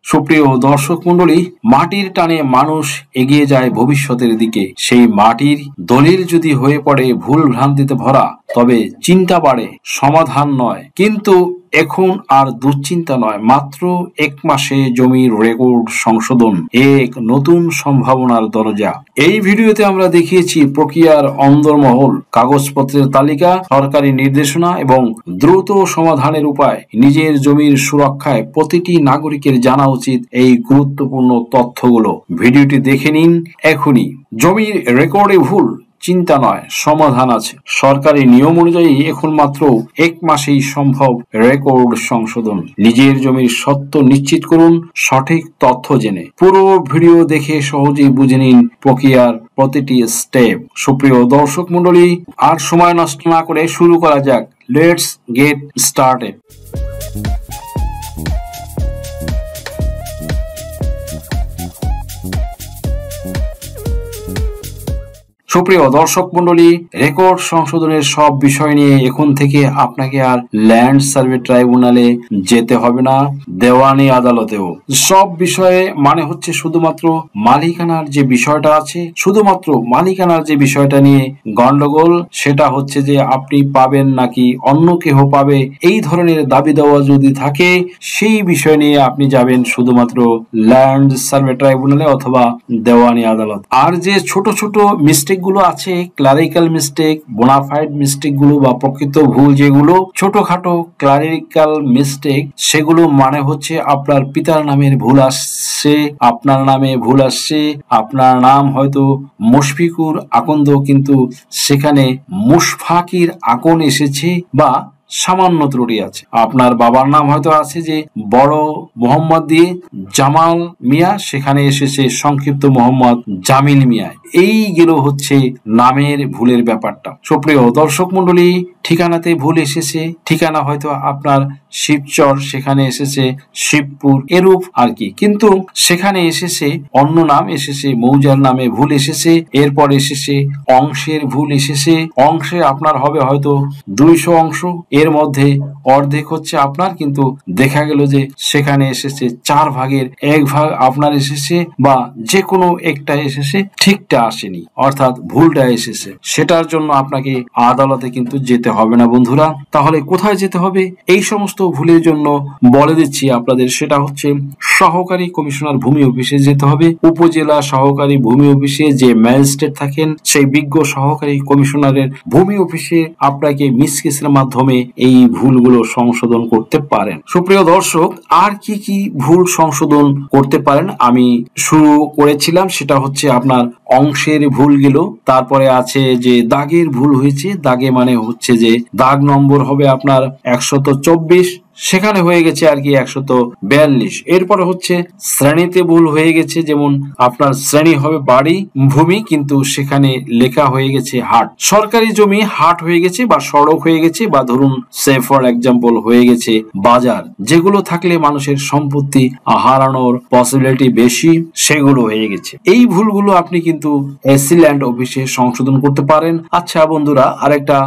সুপ্রিয় দর্শক মন্ডলী, মাটির টানে মানুষ এগিয়ে যায় ভবিষ্যতের দিকে। সেই মাটির দলিল যদি হয়ে পড়ে ভুল ভ্রান্তিতে ভরা, তবে চিন্তা বাড়ে, সমাধান নয়। কিন্তু এখন আর দুশ্চিন্তা নয়, মাত্র 1 মাসে জমির রেকর্ড সংশোধন, এক নতুন সম্ভাবনার দরজা। এই ভিডিওতে আমরা দেখিয়েছি প্রক্রিয়ার অন্দরমহল, কাগজপত্রের তালিকা, সরকারি নির্দেশনা এবং দ্রুত সমাধানের উপায়। নিজের জমির সুরক্ষায় প্রতিটি নাগরিকের জানা উচিত এই গুরুত্বপূর্ণ তথ্যগুলো। ভিডিওটি দেখে নিন এখনই। জমির রেকর্ডে ভুল, চিন্তা নয়, সমাধান আছে। সরকারি নিয়ম অনুযায়ী এখন মাত্র 1 মাসেই সম্ভব রেকর্ড সংশোধন। নিজের জমির সত্য নিশ্চিত করুন সঠিক তথ্য জেনে। পুরো ভিডিও দেখে সহজেই বুঝে নিন প্রক্রিয়ার প্রতিটি স্টেপ। সুপ্রিয় দর্শক মন্ডলী, আর সময় নষ্ট না করে শুরু করা যাক। Let's get started. সুপ্রিয় দর্শক মন্ডলী, রেকর্ড সংশোধনের সব বিষয় নিয়ে এখন থেকে আপনাকে আর ল্যান্ড সার্ভে ট্রাইব্যুনালে যেতে হবে না, দেওয়ানি আদালতেও। সব বিষয়ে মানে হচ্ছে শুধুমাত্র মালিকানার যে বিষয়টা আছে, শুধুমাত্র মালিকানার যে বিষয়টা নিয়ে গন্ডগোল, সেটা হচ্ছে যে আপনি পাবেন নাকি অন্য কেহ পাবে, এই ধরনের দাবি দেওয়া যদি থাকে, সেই বিষয় নিয়ে আপনি যাবেন শুধুমাত্র ল্যান্ড সার্ভে ট্রাইব্যুনালে অথবা দেওয়ানি আদালত। আর যে ছোট ছোট মিস্টেক গুলো আছে, ক্লারিক্যাল মিস্টেক, বোনাফাইড মিস্টেক গুলো বা প্রকৃত ভুল, যেগুলো ছোটখাটো ক্লারিক্যাল মিস্টেক, সেগুলো মানে হচ্ছে আপনার পিতার নামের ভুল আসছে, আপনার নামে ভুল আসছে, আপনার নাম হয়তো মুশফিকুর আকন্দ, কিন্তু সেখানে মুশফাকির আকন এসেছে, বা সামান্য ত্রুটি আছে। আপনার বাবার নাম হয়তো আছে যে বড় মোহাম্মদ দিয়ে জামাল মিয়া, সেখানে এসেছে সংক্ষিপ্ত মোহাম্মদ জামিল মিয়া। এই গেল হচ্ছে নামের ভুলের ব্যাপারটা। সুপ্রিয় দর্শক মন্ডলী, ঠিকানাতে ভুল এসেছে, ঠিকানা হয়তো আপনার শিবচর, সেখানে এসেছে শিবপুর, এরূপ আর কি, কিন্তু সেখানে এসেছে অন্য নাম, এসেছে মৌজার নামে ভুল এসেছে, এরপর এসেছে অংশের ভুল এসেছে। অংশে আপনার হবে হয়তো 200 অংশ, এর মধ্যে অর্ধেক হচ্ছে আপনার, কিন্তু দেখা গেল যে সেখানে এসেছে 4 ভাগের 1 ভাগ আপনার এসেছে, বা যে কোনো একটা এসেছে, ঠিকটা আসেনি, অর্থাৎ ভুলটা এসেছে। সেটার জন্য আপনাকে আদালতে কিন্তু যেতে হবে না বন্ধুরা। তাহলে কোথায় যেতে হবে এই সমস্ত ভুলের জন্য? বলে দিচ্ছি আপনাদের, সেটা হচ্ছে সহকারী কমিশনার ভূমি অফিসে যেতে হবে। উপজেলা সহকারী ভূমি অফিসে যে ম্যাজিস্ট্রেট থাকেন, সেই বিজ্ঞ সহকারী কমিশনারের ভূমি অফিসে আপনাকে মিসকেসের মাধ্যমে এই ভুলগুলো সংশোধন করতে পারেন। সুপ্রিয় দর্শক, আর কি কি ভুল সংশোধন করতে পারেন আমি শুরু করেছিলাম, সেটা হচ্ছে আপনার অংশের ভুল গেল, তারপরে আছে যে দাগের ভুল হয়েছে। দাগে মানে হচ্ছে যে দাগ নম্বর হবে আপনার 124, সেখানে হয়ে গেছে আর কি 142। এরপরে হচ্ছে শ্রেণীতে ভুল হয়ে গেছে, যেমন আপনার শ্রেণী হবে বাড়ি ভূমি, কিন্তু সেখানে লেখা হয়ে গেছে হাট। সরকারি জমি হাট হয়ে গেছে, বা সড়ক হয়ে গেছে, বা ধরুন সে ফর এক্সাম্পল হয়ে গেছে বাজার। যেগুলো থাকলে মানুষের সম্পত্তি হারানোর পসিবিলিটি বেশি, সেগুলো হয়ে গেছে। এই ভুলগুলো আপনি কিন্তু এসি ল্যান্ড অফিসে সংশোধন করতে পারেন। আচ্ছা বন্ধুরা, আরেকটা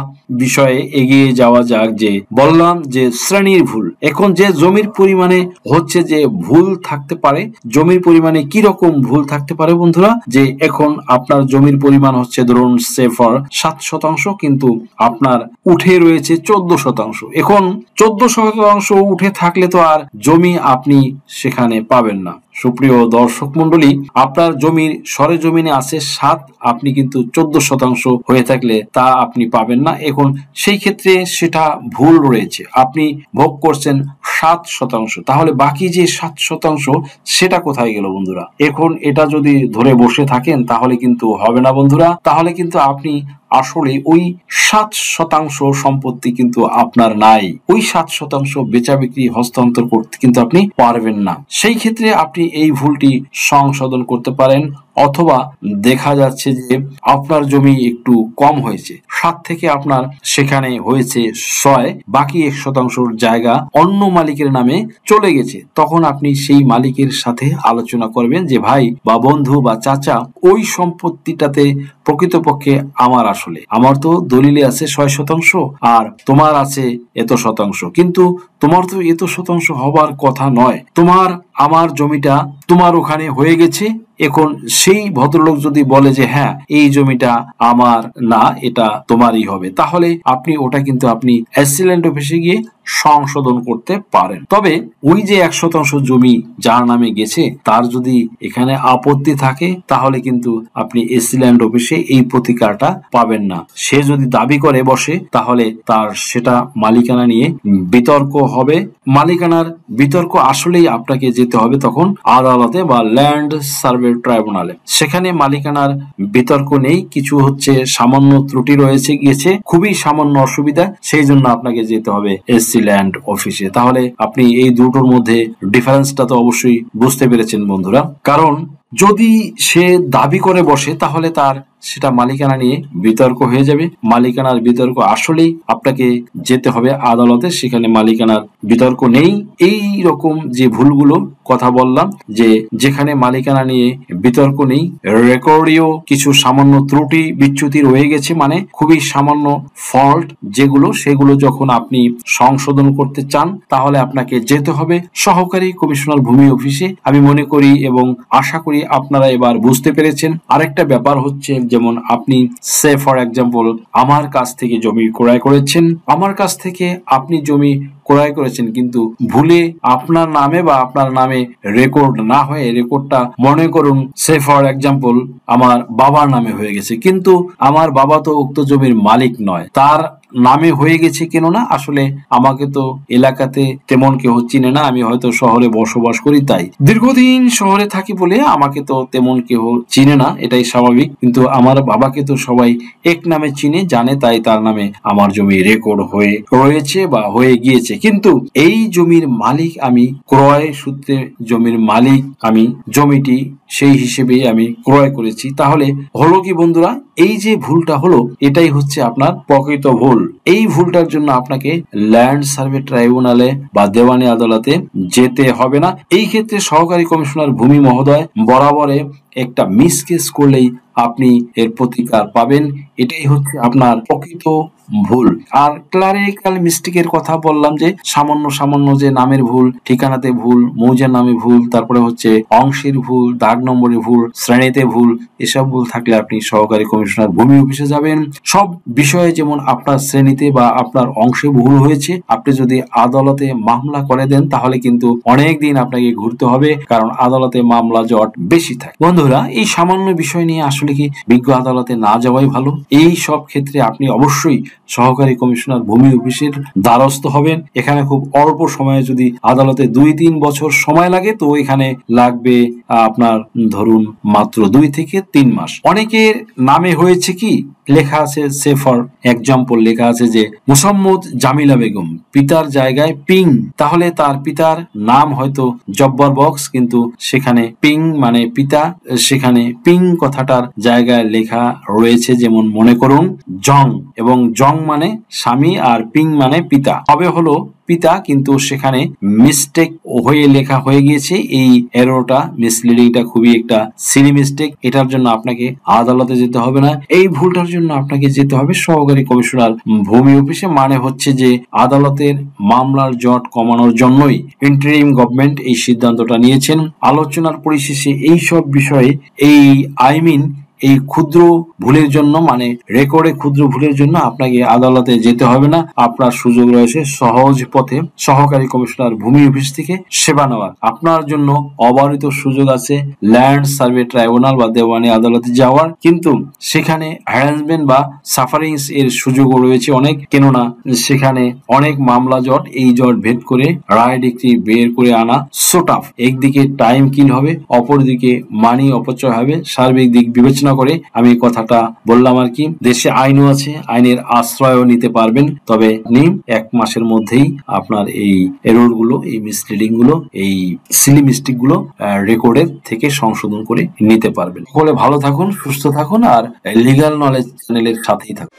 বিষয়ে এগিয়ে যাওয়া যাক। যে বললাম যে শ্রেণীর ভুল, এখন যে জমির পরিমাণে হচ্ছে যে ভুল থাকতে পারে, জমির পরিমাণে কি রকম ভুল থাকতে পারে বন্ধুরা? যে এখন আপনার জমির পরিমাণ হচ্ছে ধরুন সে ফর 7%, কিন্তু আপনার উঠে রয়েছে 14%। এখন 14% উঠে থাকলে তো আর জমি আপনি সেখানে পাবেন না। সুপ্রিয় দর্শক মন্ডলী, আপনার জমির সরেজমিনে আছে 7, আপনি কিন্তু 14% হয়ে থাকলে তা আপনি পাবেন না। এখন সেই ক্ষেত্রে সেটা ভুল রয়েছে, আপনি ভোগ করছেন 7%, তাহলে বাকি যে 7% সেটা কোথায় গেল বন্ধুরা? এখন এটা যদি ধরে বসে থাকেন তাহলে কিন্তু হবে না বন্ধুরা। তাহলে কিন্তু আপনি আসলে ওই 7% সম্পত্তি কিন্তু আপনার নাই, ওই 7% বেচা বিক্রি হস্তান্তর করতে কিন্তু আপনি পারবেন না। সেই ক্ষেত্রে আপনি এই ভুলটি সংশোধন করতে পারেন অথবা দেখা যাচ্ছে যে আপনার জমি একটু কম হয়েছে, 7 থেকে আপনার সেখানে হয়েছে 6, বাকি 1% জায়গা অন্য মালিকের নামে চলে গেছে, তখন আপনি সেই মালিকের সাথে আলোচনা করবেন যে ভাই বা বন্ধু বা চাচা, ওই সম্পত্তিটাতে প্রকৃতপক্ষে আমার তো দলিলে আছে 6% আর তোমার আছে এত শতাংশ, কিন্তু তোমার তো এত শতাংশ হবার কথা নয়, আমার জমিটা তোমার ওখানে হয়ে গেছে। এখন সেই ভদ্রলোক যদি বলে যে হ্যাঁ এই জমিটা আমার না, এটা তোমারই হবে, তাহলে ওটা কিন্তু আপনি অ্যাসিল্যান্ড অফিসে গিয়ে সংশোধন করতে পারেন। তবে ওই যে 1% জমি যার নামে গেছে তার যদি এখানে আপত্তি থাকে, তাহলে কিন্তু আপনি অ্যাসিল্যান্ড অফিসে এই প্রতিকারটা পাবেন না। সে যদি দাবি করে বসে, তাহলে তার সেটা মালিকানা নিয়ে বিতর্ক হবে। মালিকানার বিতর্ক আসলেই আপনাকে যেতে হবে তখন আদালতে বা ল্যান্ড সার্ভে ট্রাইব্যুনালে। সেখানে মালিকানার বিতর্ক নেই, কিছু সামান্য ত্রুটি গেছে, খুবই সামান্য অসুবিধা, সেই জন্য আপনাকে যেতে হবে এসসি ল্যান্ড অফিসে। তাহলে আপনি এই দুটোর মধ্যে ডিফারেন্সটা তো অবশ্যই বুঝতে পেরেছেন বন্ধুরা। কারণ যদি সে দাবি করে বসে, তাহলে তার সেটা মালিকানা নিয়ে বিতর্ক হয়ে যাবে। মালিকানার বিতর্ক আসলেই আপনাকে যেতে হবে আদালতে, সেখানে মালিকানার বিতর্ক নেই। এই রকম যে ভুলগুলো কথা বললাম, যে যেখানে মালিকানা নিয়ে বিতর্ক নেই, রেকর্ডেও কিছু সামান্য ত্রুটি বিচ্যুতি রয়ে গেছে, মানে খুবই সামান্য ফল্ট যেগুলো, সেগুলো যখন আপনি সংশোধন করতে চান, তাহলে আপনাকে যেতে হবে সহকারী কমিশনার ভূমি অফিসে। আমি মনে করি এবং আশা করি আপনারা এবার বুঝতে পেরেছেন। আরেকটা ব্যাপার হচ্ছে, যেমন আপনি সে ফর এক্সাম্পল আমার কাছ থেকে জমি ক্রয় করেছেন, আমার কাছ থেকে আপনি জমি ক্রয় করেছেন, কিন্তু ভুলে আপনার নামে বা আপনার নামে রেকর্ড না হয়ে, রেকর্ডটা মনে করুন সে ফর এক্সাম্পল আমার বাবার নামে হয়ে গেছে, কিন্তু আমার বাবা তো উক্ত জমির মালিক নয়, তার নামে হয়ে গেছে কেন না, আসলে আমাকে তো এলাকাতে তেমন কেউ চিনে না, আমি হয়তো শহরে বসবাস করি, তাই দীর্ঘদিন শহরে থাকি বলে আমাকে তো তেমন কেউ চিনে না, এটাই স্বাভাবিক, কিন্তু আমার বাবাকে তো সবাই এক নামে চিনে জানে, তাই তার নামে আমার জমি রেকর্ড হয়ে রয়েছে বা হয়ে গিয়েছে। কিন্তু এই জমির মালিক আমি, ক্রয় সূত্রে জমির মালিক আমি, জমিটি সেই হিসেবেই আমি ক্রয় করেছি। তাহলে হলো কি বন্ধুরা, এই যে ভুলটা হলো, এটাই হচ্ছে আপনার প্রকৃত ভুল। এই ভুলটার জন্য আপনাকে ল্যান্ড সার্ভে ট্রাইব্যুনালে বা দেওয়ানি আদালতে যেতে হবে না। এই ক্ষেত্রে সহকারী কমিশনার ভূমি মহোদয় বরাবরে একটা মিসকেস করলেই আপনি এর প্রতিকার পাবেন। এটাই হচ্ছে আপনার প্রকৃত ভুল। আর ক্লারিক্যাল মিস্টেকের কথা বললাম, যে সামান্য যে নামের ভুল, ঠিকানাতে ভুল, মৌজার নামে ভুল, তারপরে অংশের ভুল, দাগ নম্বরে ভুল, শ্রেণীতে ভুল, এসব ভুল থাকলে আপনি সহকারী কমিশনার ভূমি অফিসে যাবেন। সব বিষয়ে যেমন আপনার শ্রেণীতে বা আপনার অংশে ভুল হয়েছে, আপনি যদি আদালতে মামলা করে দেন, তাহলে কিন্তু অনেক দিন আপনাকে ঘুরতে হবে, কারণ আদালতে মামলা জট বেশি থাকে। বন্ধুরা, এই সামান্য বিষয় নিয়ে আসলে কি বিজ্ঞ আদালতে না যাওয়াই ভালো। এই সব ক্ষেত্রে আপনি অবশ্যই সহকারী কমিশনার ভূমি অফিসের দ্বারস্থ হবেন। এখানে খুব অল্প সময়ে, যদি আদালতে 2-3 বছর সময় লাগে, তো এখানে লাগবে আপনার ধরুন মাত্র 2 থেকে 3 মাস। অনেকের নামে হয়েছে কি, লেখা আছে সে ফর এক্সাম্পল, লেখা আছে যে মুসাম্মদ জামিলা বেগম, পিতার জায়গায় পিং, তাহলে তার পিতার নাম হয়তো জব্বার বক্স, কিন্তু সেখানে পিং মানে পিতা, সেখানে পিং কথাটার জায়গায় লেখা রয়েছে যেমন মনে করুন জং, এবং জং মানে স্বামী আর পিং মানে পিতা, হবে হলো পিতা, কিন্তু সেখানে মিস্টেক হয়ে লেখা হয়ে গিয়েছে। এই এররটা, মিসলিডিংটা খুবই একটা সিলি মিস্টেক। এটার জন্য আপনাকে আদালতে যেতে হবে না, এই ভুলটার জন্য আপনাকে যেতে হবে সহকারী কমিশনার ভূমি অফিসে। মানে হচ্ছে যে আদালতের মামলার জট কমানোর জন্যই ইন্টারিম গভর্নমেন্ট এই সিদ্ধান্তটা নিয়েছেন। আলোচনার পরিশেষে এই সব বিষয়ে এই ক্ষুদ্র ভুলের জন্য, মানে রেকর্ডে ক্ষুদ্র ভুলের জন্য আপনাকে আদালতে যেতে হবে না। আপনার সুযোগ রয়েছে সহজ পথে সহকারী কমিশনার ভূমি অফিস থেকে সেবা নেওয়ার। আপনার জন্য অবারিত সুযোগ আছে ল্যান্ড সার্ভে ট্রাইব্যুনাল বা দেওয়ানি আদালতে যাওয়ার, কিন্তু সেখানে হ্যারাসমেন্ট বা সাফারিংস এর সুযোগও রয়েছে অনেক, কেননা সেখানে অনেক মামলা জট, এই জট ভেদ করে রায় ডিক্রি বের করে আনা সো টাফ। একদিকে টাইম কিল হবে, অপরদিকে মানি অপচয় হবে, সার্বিক দিক বিবেচনা বিবেচনা করে আমি কথাটা বললাম আর কি। দেশে আইনও আছে, আইনের আশ্রয়ও নিতে পারবেন, তবে 1 মাসের মধ্যেই আপনার এই এরর গুলো, এই মিসলিডিং গুলো, এই সিলি মিস্টেক গুলো রেকর্ডের থেকে সংশোধন করে নিতে পারবেন। সকলে ভালো থাকুন, সুস্থ থাকুন আর লিগ্যাল নলেজ চ্যানেলের সাথেই থাকুন।